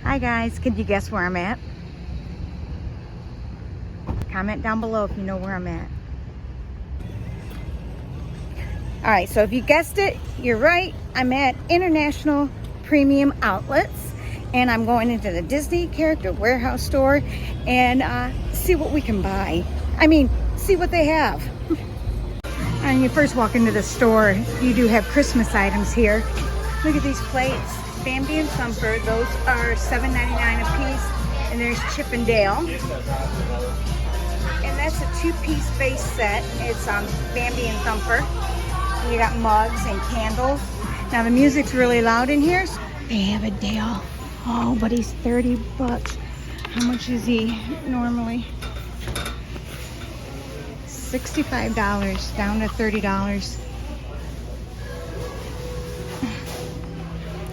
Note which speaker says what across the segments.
Speaker 1: Hi guys, can you guess where I'm at? Comment down below if you know where I'm at. Alright, so if you guessed it, you're right. I'm at International Premium Outlets, and I'm going into the Disney Character Warehouse store and see what we can buy. I mean, see what they have. And you first walk into the store, you do have Christmas items here. Look at these plates. Bambi and Thumper, those are $7.99 a piece. And there's Chip and Dale. And that's a two-piece base set. It's Bambi and Thumper. And you got mugs and candles. Now the music's really loud in here. They have a Dale. Oh, but he's 30 bucks. How much is he normally? $65, down to $30.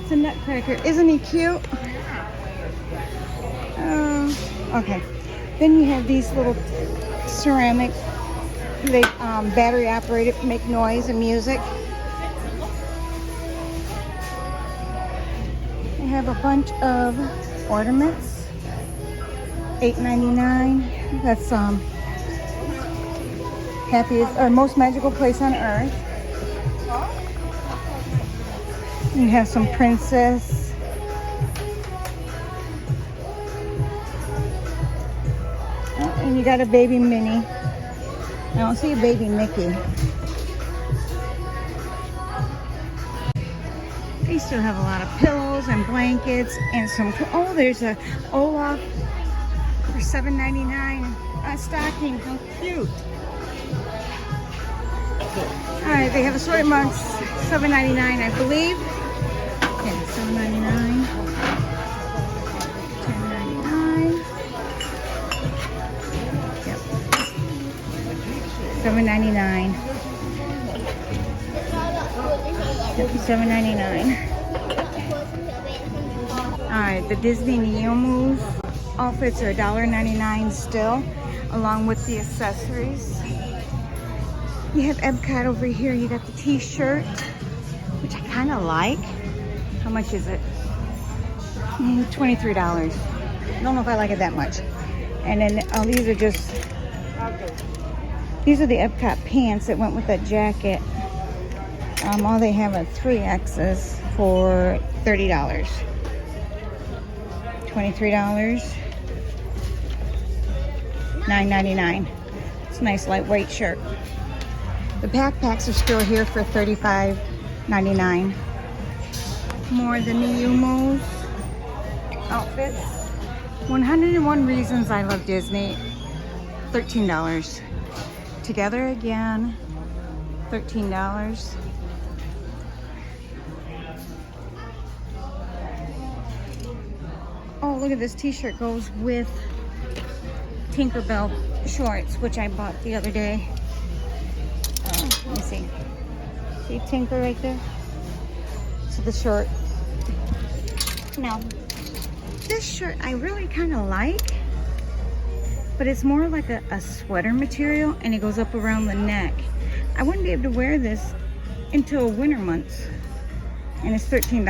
Speaker 1: It's a nutcracker. Isn't he cute? Okay. Then you have these little ceramic, they battery operated, make noise and music. They have a bunch of ornaments. $8.99. That's happiest or most magical place on earth. You have some princess. Oh, and you got a baby Minnie. I don't see a baby Mickey. They still have a lot of pillows and blankets and some. Oh, there's a Olaf for $7.99. A stocking. How cute. Alright, they have assorted mugs, $7.99 I believe. Okay, $7.99. $10.99. Yep. $7.99. Yep, $7.99. Alright, the Disney Neomus outfits are $1.99 still, along with the accessories. You have Epcot over here. You got the t-shirt, which I kind of like. How much is it? $23. I don't know if I like it that much. And then these are just, these are the Epcot pants that went with that jacket. All they have are 3X's for $30. $23. $9.99. It's a nice lightweight shirt. The backpacks are still here for $35.99. More of the Neomus outfits. 101 Reasons I Love Disney. $13. Together Again. $13. Oh, look at this t-shirt goes with Tinkerbell shorts, which I bought the other day. Let me see. See Tinker right there? So the shirt. Now, this shirt I really kind of like, but it's more like a sweater material, and it goes up around the neck. I wouldn't be able to wear this until winter months, and it's $13.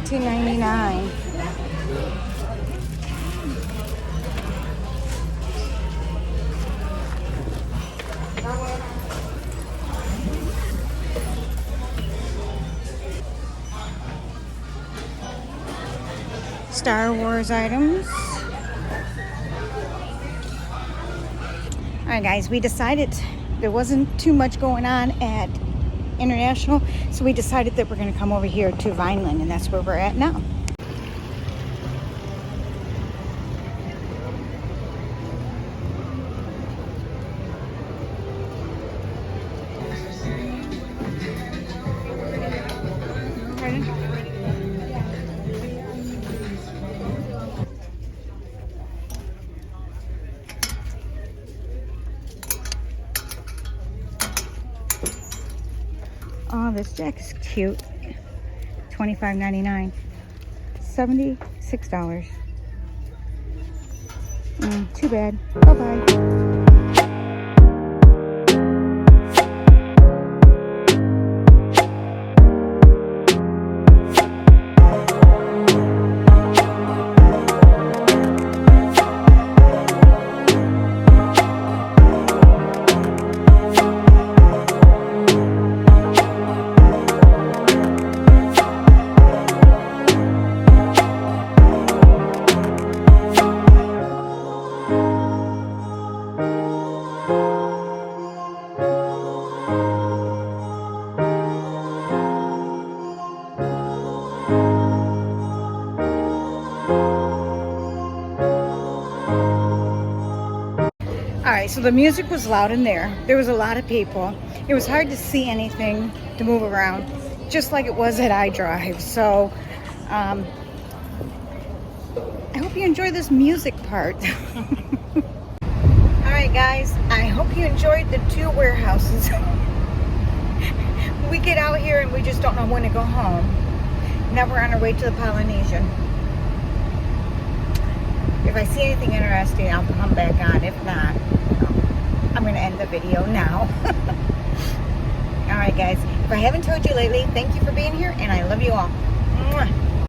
Speaker 1: $19.99. Star Wars items. Alright guys, we decided there wasn't too much going on at International, so we decided that we're going to come over here to Vineland, and that's where we're at now. Oh, this jack is cute. $25.99. $76. Too bad. Bye-bye. Alright, so the music was loud in there. There was a lot of people. It was hard to see anything to move around, just like it was at iDrive. So, I hope you enjoy this music part. Alright guys, I hope you enjoyed the two warehouses. We get out here and we just don't know when to go home. Now we're on our way to the Polynesian. If I see anything interesting, I'll come back on. If not, I'm going to end the video now. Alright guys, if I haven't told you lately, thank you for being here, and I love you all. Mwah.